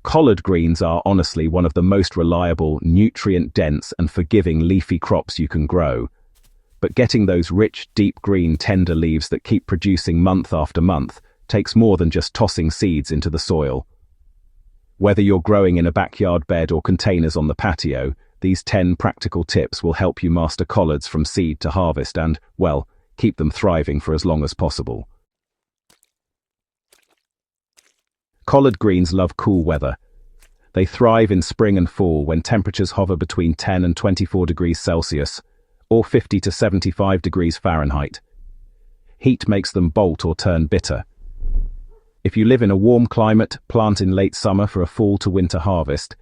Collard greens are honestly one of the most reliable, nutrient-dense and forgiving leafy crops you can grow. But getting those rich, deep green, tender leaves that keep producing month after month takes more than just tossing seeds into the soil. Whether you're growing in a backyard bed or containers on the patio, these 10 practical tips will help you master collards from seed to harvest and, well, keep them thriving for as long as possible. Collard greens love cool weather. They thrive in spring and fall when temperatures hover between 10 and 24 degrees Celsius, or 50 to 75 degrees Fahrenheit. Heat makes them bolt or turn bitter. If you live in a warm climate, plant in late summer for a fall to winter harvest.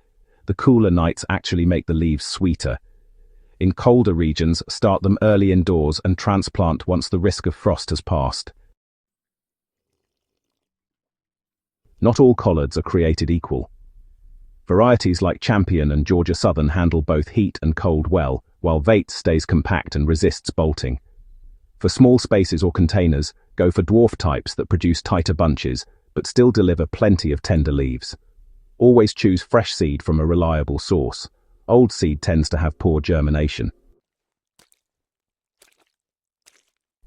The cooler nights actually make the leaves sweeter. In colder regions, start them early indoors and transplant once the risk of frost has passed. Not all collards are created equal. Varieties like Champion and Georgia Southern handle both heat and cold well, while Vate stays compact and resists bolting. For small spaces or containers, go for dwarf types that produce tighter bunches, but still deliver plenty of tender leaves. Always choose fresh seed from a reliable source. Old seed tends to have poor germination.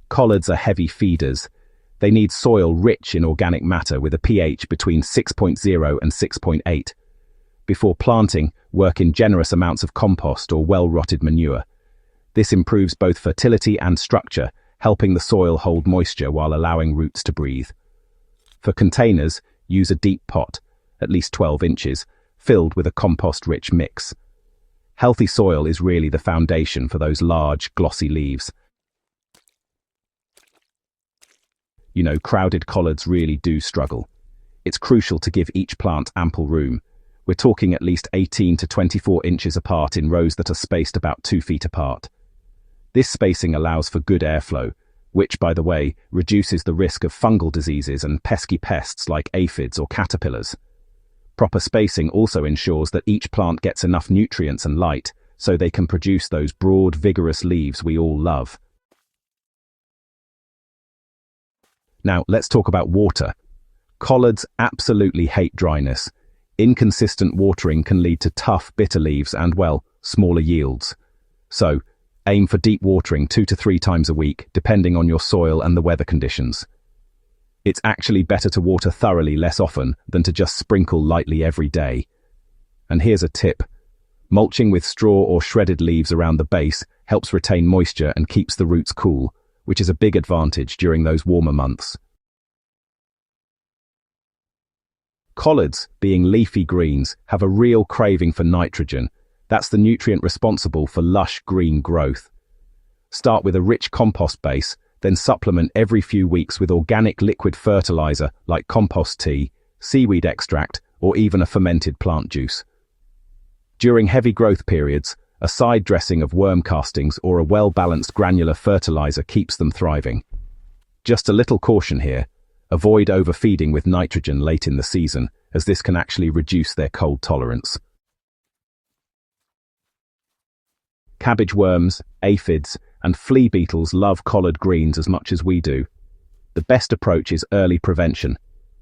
Collards are heavy feeders. They need soil rich in organic matter with a pH between 6.0 and 6.8. Before planting, work in generous amounts of compost or well-rotted manure. This improves both fertility and structure, helping the soil hold moisture while allowing roots to breathe. For containers, use a deep pot, at least 12 inches, filled with a compost-rich mix. Healthy soil is really the foundation for those large, glossy leaves. You know, crowded collards really do struggle. It's crucial to give each plant ample room. We're talking at least 18 to 24 inches apart in rows that are spaced about 2 feet apart. This spacing allows for good airflow, which, by the way, reduces the risk of fungal diseases and pesky pests like aphids or caterpillars. Proper spacing also ensures that each plant gets enough nutrients and light, so they can produce those broad, vigorous leaves we all love. Now, let's talk about water. Collards absolutely hate dryness. Inconsistent watering can lead to tough, bitter leaves and, well, smaller yields. So, aim for deep watering 2 to 3 times a week, depending on your soil and the weather conditions. It's actually better to water thoroughly less often than to just sprinkle lightly every day. And here's a tip. Mulching with straw or shredded leaves around the base helps retain moisture and keeps the roots cool, which is a big advantage during those warmer months. Collards, being leafy greens, have a real craving for nitrogen. That's the nutrient responsible for lush green growth. Start with a rich compost base, then supplement every few weeks with organic liquid fertilizer like compost tea, seaweed extract, or even a fermented plant juice. During heavy growth periods, a side dressing of worm castings or a well-balanced granular fertilizer keeps them thriving. Just a little caution here. Avoid overfeeding with nitrogen late in the season, as this can actually reduce their cold tolerance. Cabbage worms, aphids, and flea beetles love collard greens as much as we do. The best approach is early prevention.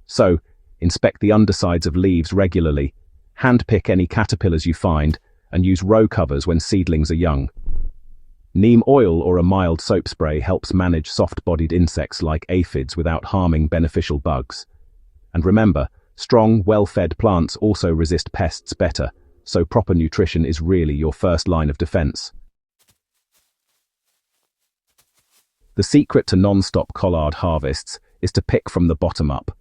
So, inspect the undersides of leaves regularly, handpick any caterpillars you find, and use row covers when seedlings are young. Neem oil or a mild soap spray helps manage soft-bodied insects like aphids without harming beneficial bugs. And remember, strong, well-fed plants also resist pests better, so proper nutrition is really your first line of defense. The secret to non-stop collard harvests is to pick from the bottom up.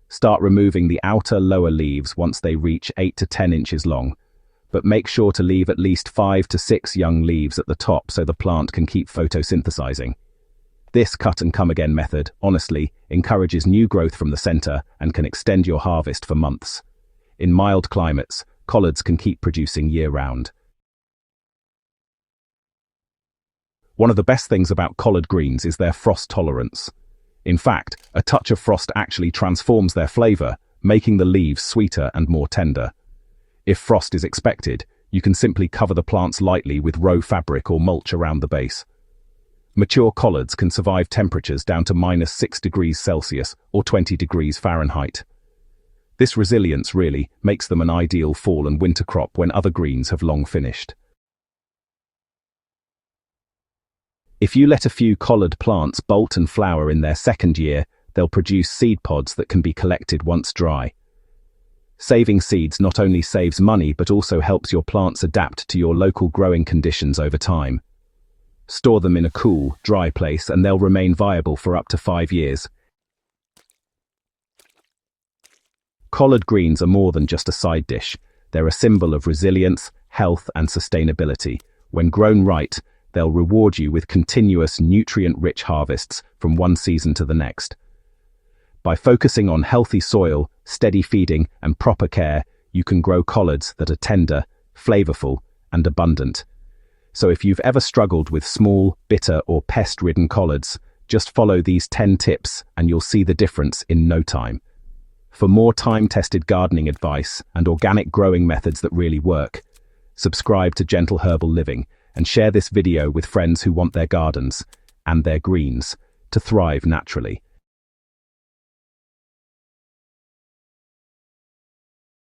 Start removing the outer lower leaves once they reach 8 to 10 inches long, but make sure to leave at least 5 to 6 young leaves at the top so the plant can keep photosynthesizing. This cut-and-come-again method, honestly, encourages new growth from the center and can extend your harvest for months. In mild climates, collards can keep producing year-round. One of the best things about collard greens is their frost tolerance. In fact, a touch of frost actually transforms their flavor, making the leaves sweeter and more tender. If frost is expected, you can simply cover the plants lightly with row fabric or mulch around the base. Mature collards can survive temperatures down to -6 degrees Celsius or 20 degrees Fahrenheit. This resilience really makes them an ideal fall and winter crop when other greens have long finished. If you let a few collard plants bolt and flower in their second year, they'll produce seed pods that can be collected once dry. Saving seeds not only saves money but also helps your plants adapt to your local growing conditions over time. Store them in a cool, dry place and they'll remain viable for up to 5 years. Collard greens are more than just a side dish. They're a symbol of resilience, health and sustainability. When grown right, they'll reward you with continuous nutrient-rich harvests from one season to the next. By focusing on healthy soil, steady feeding and proper care, you can grow collards that are tender, flavorful and abundant. So if you've ever struggled with small, bitter or pest-ridden collards, just follow these 10 tips and you'll see the difference in no time. For more time-tested gardening advice and organic growing methods that really work, subscribe to Gentle Herbal Living and share this video with friends who want their gardens and their greens to thrive naturally.